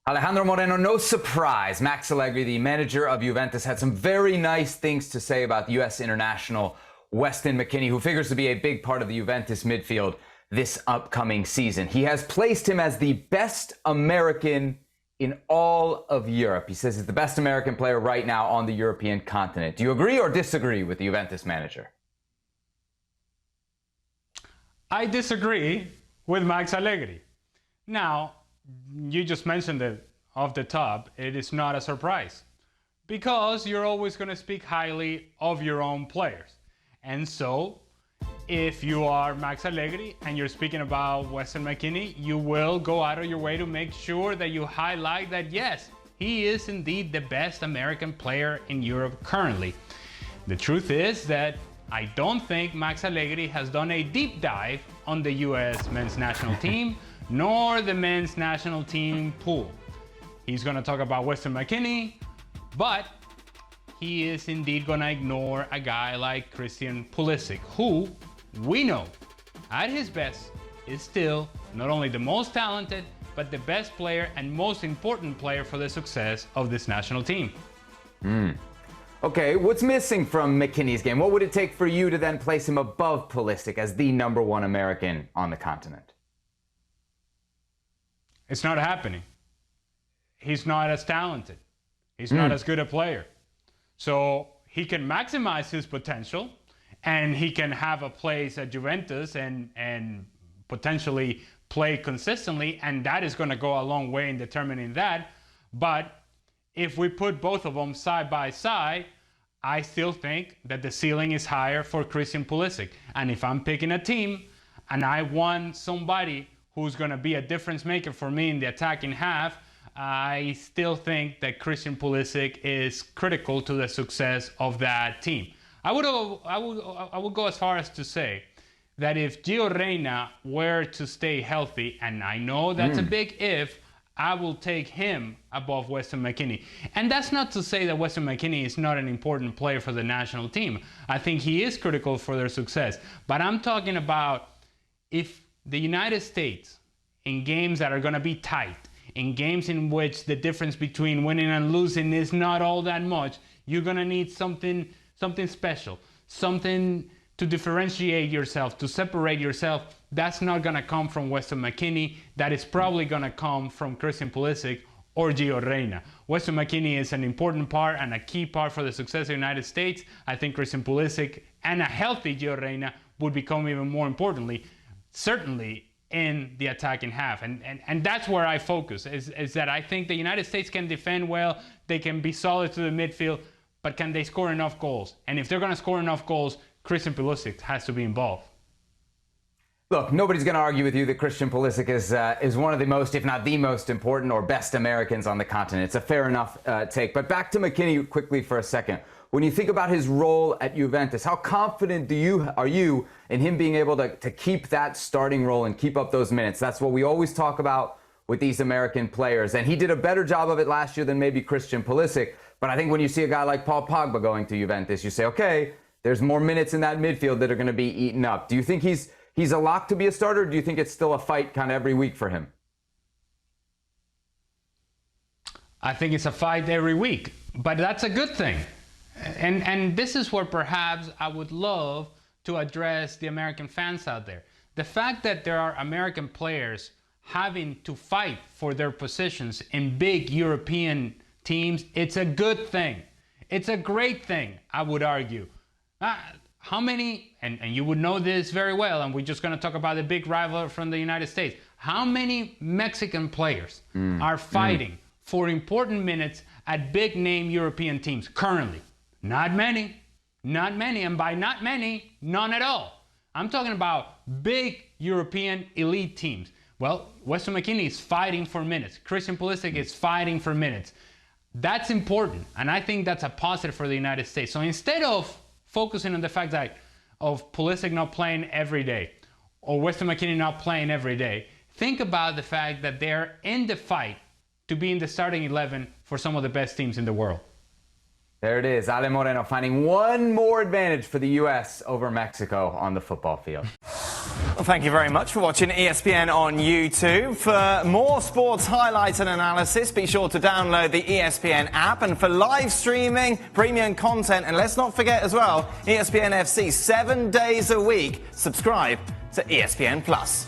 Alejandro Moreno, no surprise. Max Allegri, the manager of Juventus, had some very nice things to say about U.S. international Weston McKennie, who figures to be a big part of the Juventus midfield this upcoming season. He has placed him as the best American in all of Europe. He says he's the best American player right now on the European continent. Do you agree or disagree with the Juventus manager? I disagree with Max Allegri. Now, you just mentioned it off the top. It is not a surprise because you're always going to speak highly of your own players. And so, if you are Max Allegri and you're speaking about Weston McKennie, you will go out of your way to make sure that you highlight that, yes, he is indeed the best American player in Europe currently. The truth is that I don't think Max Allegri has done a deep dive on the U.S. men's national team, nor the men's national team pool. He's going to talk about Weston McKennie, but he is indeed going to ignore a guy like Christian Pulisic, who we know at his best is still not only the most talented, but the best player and most important player for the success of this national team. Okay, what's missing from McKennie's game? What would it take for you to then place him above Pulisic as the #1 American on the continent? It's not happening. He's not as talented. He's not as good a player. So he can maximize his potential and he can have a place at Juventus and potentially play consistently, and that is going to go a long way in determining that. But if we put both of them side by side, I still think that the ceiling is higher for Christian Pulisic. And if I'm picking a team and I want somebody who's going to be a difference maker for me in the attacking half, I still think that Christian Pulisic is critical to the success of that team. I would go as far as to say that if Gio Reyna were to stay healthy, and I know that's a big if, I will take him above Weston McKennie. And that's not to say that Weston McKennie is not an important player for the national team. I think he is critical for their success. But I'm talking about if the United States, in games that are going to be tight, in games in which the difference between winning and losing is not all that much, you're going to need something special, something to differentiate yourself, to separate yourself. That's not going to come from Weston McKennie. That is probably going to come from Christian Pulisic or Gio Reyna. Weston McKennie is an important part and a key part for the success of the United States. I think Christian Pulisic and a healthy Gio Reyna would become even more importantly, certainly in the attacking half. And that's where I focus, is that I think the United States can defend well, they can be solid to the midfield, but can they score enough goals? And if they're going to score enough goals, Christian Pulisic has to be involved. Look, nobody's going to argue with you that Christian Pulisic is one of the most, if not the most important or best Americans on the continent. It's a fair enough take. But back to McKennie quickly for a second. When you think about his role at Juventus, how confident are you in him being able to keep that starting role and keep up those minutes? That's what we always talk about with these American players. And he did a better job of it last year than maybe Christian Pulisic. But I think when you see a guy like Paul Pogba going to Juventus, you say, okay, there's more minutes in that midfield that are going to be eaten up. Do you think he's a lock to be a starter, or do you think it's still a fight kind of every week for him? I think it's a fight every week, but that's a good thing. And this is where perhaps I would love to address the American fans out there. The fact that there are American players having to fight for their positions in big European teams, it's a good thing. It's a great thing, I would argue. How many, and you would know this very well, and we're just going to talk about the big rival from the United States. How many Mexican players are fighting for important minutes at big name European teams currently? Not many. Not many. And by not many, none at all. I'm talking about big European elite teams. Well, Weston McKennie is fighting for minutes. Christian Pulisic is fighting for minutes. That's important. And I think that's a positive for the United States. So instead of focusing on the fact that of Pulisic not playing every day or Weston McKennie not playing every day, think about the fact that they're in the fight to be in the starting 11 for some of the best teams in the world. There it is. Ale Moreno finding one more advantage for the U.S. over Mexico on the football field. Well, thank you very much for watching ESPN on YouTube. For more sports highlights and analysis, be sure to download the ESPN app. And for live streaming, premium content, and let's not forget as well, ESPN FC 7 days a week. Subscribe to ESPN Plus.